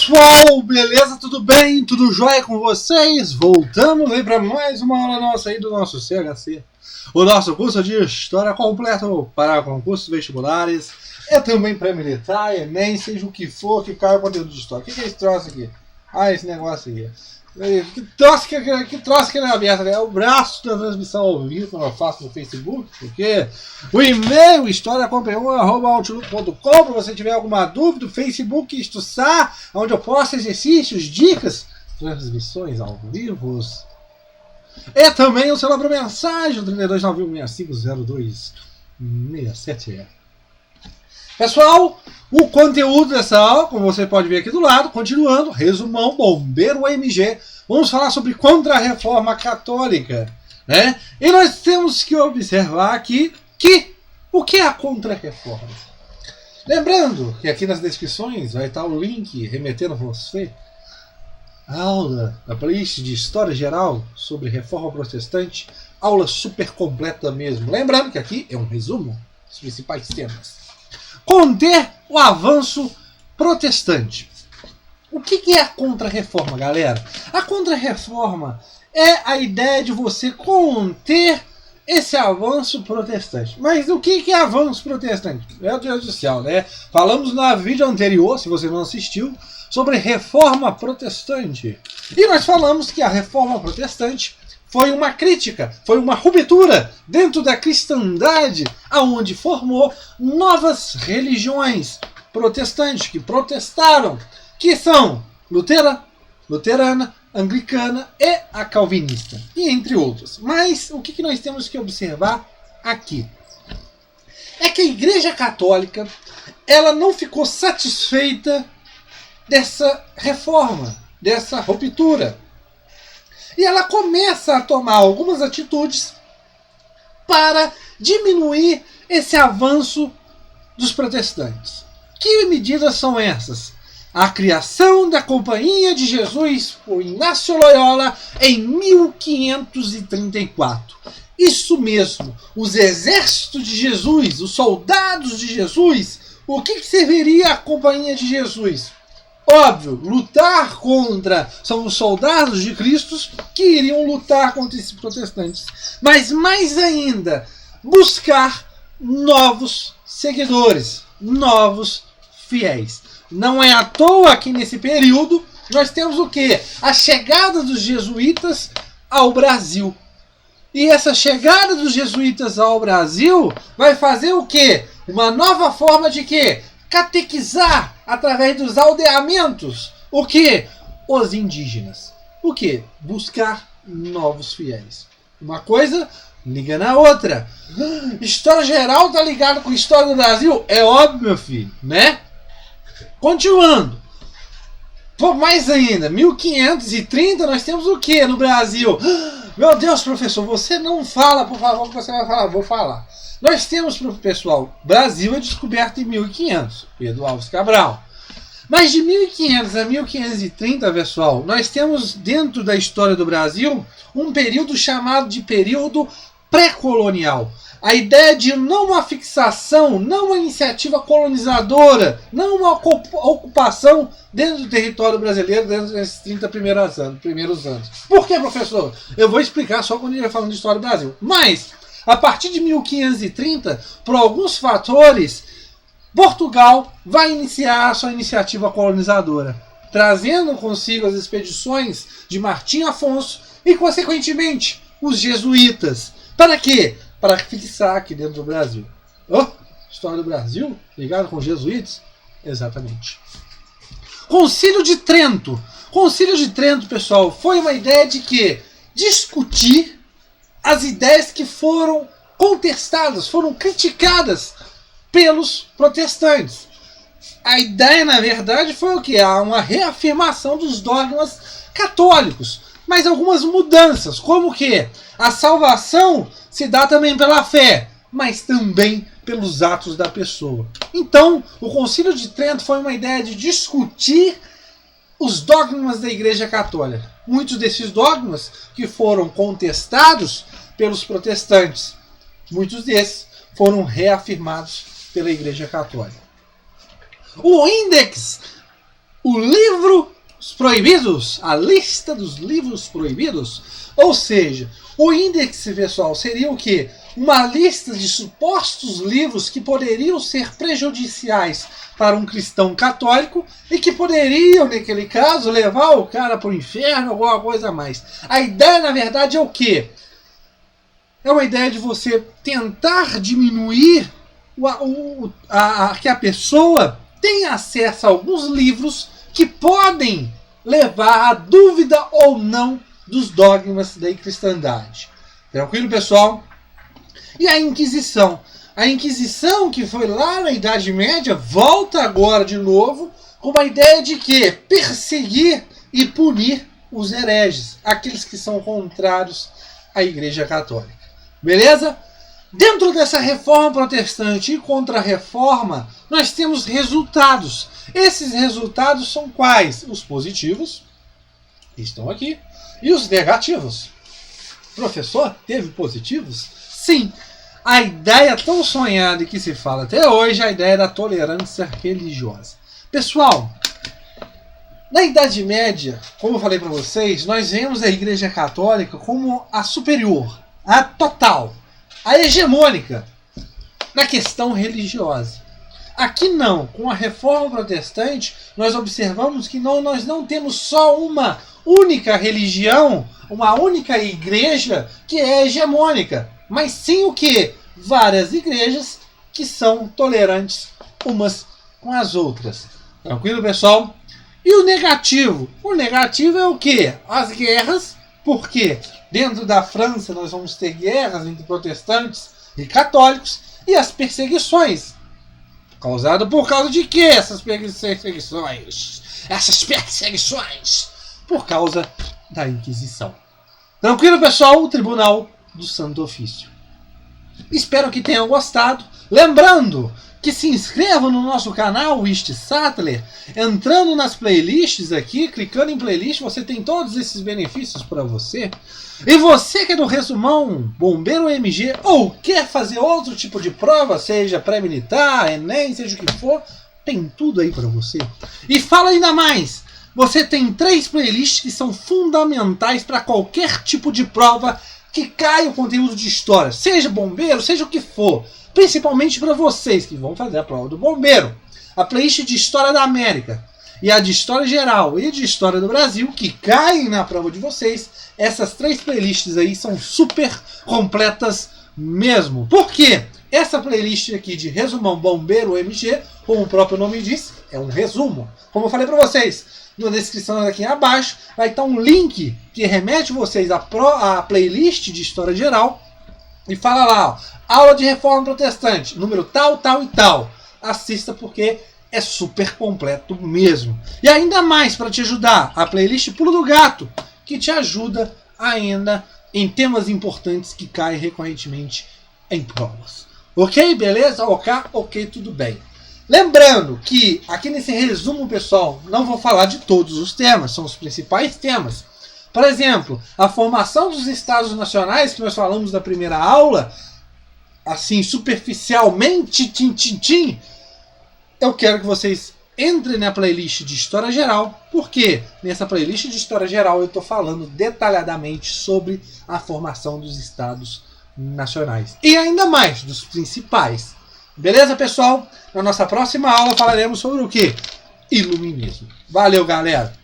pessoal, beleza? Tudo bem? Tudo jóia com vocês? Voltamos aí para mais uma aula nossa aí do nosso CHC, o nosso curso de História completo para concursos vestibulares e também para militar, Enem, seja o que for que caia o conteúdo de História. O que é esse troço aqui? Ah, esse negócio aqui. Que troço que ele é aberto, né? É o braço da transmissão ao vivo que eu faço no Facebook, porque o e-mail historiacompanhão@outlook.com, para você tiver alguma dúvida, o Facebook Estuçar, onde eu posto exercícios, dicas, transmissões ao vivo. E também o celular para mensagem, 3291650267. Pessoal, o conteúdo dessa aula, como você pode ver aqui do lado, continuando, resumão, bombeiro MG, vamos falar sobre Contra-Reforma Católica, né? E nós temos que observar aqui que o que é a Contra-Reforma? Lembrando que aqui nas descrições vai estar o link remetendo você à aula da playlist de História Geral sobre Reforma Protestante, aula super completa mesmo. Lembrando que aqui é um resumo dos principais temas. Conter o avanço protestante. O que é a Contra-Reforma, galera? A Contra-Reforma é a ideia de você conter esse avanço protestante. Mas o que é avanço protestante? Meu Deus do céu, né? Falamos no vídeo anterior, se você não assistiu, sobre reforma protestante. E nós falamos que a reforma protestante foi uma crítica, foi uma ruptura dentro da cristandade, aonde formou novas religiões protestantes que protestaram, que são luterana, anglicana e a calvinista, e entre outros. Mas o que nós temos que observar aqui é que a Igreja Católica ela não ficou satisfeita dessa reforma, dessa ruptura. E ela começa a tomar algumas atitudes para diminuir esse avanço dos protestantes. Que medidas são essas? A criação da Companhia de Jesus por Inácio Loyola em 1534. Isso mesmo, os exércitos de Jesus, os soldados de Jesus. O que serviria a Companhia de Jesus? Óbvio, lutar contra, são os soldados de Cristo que iriam lutar contra esses protestantes. Mas mais ainda, buscar novos seguidores, novos fiéis. Não é à toa que nesse período nós temos o quê? A chegada dos jesuítas ao Brasil. E essa chegada dos jesuítas ao Brasil vai fazer o quê? Uma nova forma de quê? Catequizar através dos aldeamentos. O que? Os indígenas. O que? Buscar novos fiéis. Uma coisa liga na outra. História geral tá ligado com a história do Brasil? É óbvio, meu filho, né? Continuando. Por mais ainda, 1530 nós temos o que no Brasil? Meu Deus, professor, você não fala, por favor, que você vai falar. Vou falar. Nós temos, pessoal, Brasil é descoberto em 1500, Pedro Álvares Cabral. Mas de 1500 a 1530, pessoal, nós temos dentro da história do Brasil um período chamado de período pré-colonial. A ideia de não uma fixação, não uma iniciativa colonizadora, não uma ocupação dentro do território brasileiro dentro desses 30 primeiros anos. Por que, professor? Eu vou explicar só quando a gente vai falando de história do Brasil. Mas a partir de 1530, por alguns fatores, Portugal vai iniciar a sua iniciativa colonizadora, trazendo consigo as expedições de Martim Afonso e, consequentemente, os jesuítas. Para quê? Para fixar aqui dentro do Brasil. História do Brasil? Ligado com os jesuítas? Exatamente. Concílio de Trento. Concílio de Trento, pessoal, foi uma ideia de que discutir as ideias que foram contestadas, foram criticadas pelos protestantes. A ideia, na verdade, foi o quê? Uma reafirmação dos dogmas católicos, mas algumas mudanças, como que a salvação se dá também pela fé, mas também pelos atos da pessoa. Então, o Concílio de Trento foi uma ideia de discutir os dogmas da Igreja Católica. Muitos desses dogmas que foram contestados pelos protestantes, muitos desses foram reafirmados pela Igreja Católica. O o livro proibidos, a lista dos livros proibidos. Ou seja, o índice, pessoal, seria o quê? Uma lista de supostos livros que poderiam ser prejudiciais para um cristão católico e que poderiam, naquele caso, levar o cara para o inferno, alguma coisa a mais. A ideia, na verdade, é o quê? É uma ideia de você tentar diminuir que a pessoa tenha acesso a alguns livros que podem levar à dúvida ou não dos dogmas da cristandade. Tranquilo, pessoal? E a Inquisição? A Inquisição, que foi lá na Idade Média, volta agora de novo com uma ideia de que perseguir e punir os hereges, aqueles que são contrários à Igreja Católica. Beleza? Dentro dessa reforma protestante e contra-reforma, nós temos resultados. Esses resultados são quais? Os positivos, que estão aqui, e os negativos. Professor, teve positivos? Sim. A ideia tão sonhada e que se fala até hoje é a ideia da tolerância religiosa. Pessoal, na Idade Média, como eu falei para vocês, nós vemos a Igreja Católica como a superior, a total, a hegemônica na questão religiosa. Aqui não, com a Reforma Protestante, nós observamos que nós não temos só uma única religião, uma única igreja que é hegemônica, mas sim o que? Várias igrejas que são tolerantes umas com as outras. Tranquilo, pessoal? E o negativo? O negativo é o que? As guerras, porque dentro da França nós vamos ter guerras entre protestantes e católicos, e as perseguições. Causado por causa de quê? Essas perseguições? Por causa da Inquisição. Tranquilo, pessoal? O Tribunal do Santo Ofício. Espero que tenham gostado. Lembrando que se inscrevam no nosso canal Wist Sattler, entrando nas playlists aqui, clicando em playlist, você tem todos esses benefícios para você. E você que é do resumão Bombeiro MG ou quer fazer outro tipo de prova, seja pré-militar, Enem, seja o que for, tem tudo aí para você. E fala ainda mais, você tem 3 playlists que são fundamentais para qualquer tipo de prova que caia o conteúdo de história, seja bombeiro, seja o que for. Principalmente para vocês que vão fazer a prova do bombeiro. A playlist de História da América e a de História Geral e de História do Brasil, que caem na prova de vocês, essas 3 playlists aí são super completas mesmo. Por quê? Essa playlist aqui de Resumão Bombeiro MG, como o próprio nome diz, é um resumo. Como eu falei para vocês, na descrição aqui abaixo vai estar um link que remete vocês à playlist de História Geral e fala lá, ó, aula de Reforma Protestante, número tal, tal e tal. Assista porque é super completo mesmo. E ainda mais para te ajudar, a playlist Pulo do Gato, que te ajuda ainda em temas importantes que caem recorrentemente em provas. Ok? Beleza? Ok, tudo bem. Lembrando que aqui nesse resumo, pessoal, não vou falar de todos os temas, são os principais temas. Por exemplo, a formação dos Estados Nacionais, que nós falamos na primeira aula, assim, superficialmente, eu quero que vocês entrem na playlist de História Geral, porque nessa playlist de História Geral eu estou falando detalhadamente sobre a formação dos Estados Nacionais. E ainda mais, dos principais. Beleza, pessoal? Na nossa próxima aula falaremos sobre o quê? Iluminismo. Valeu, galera!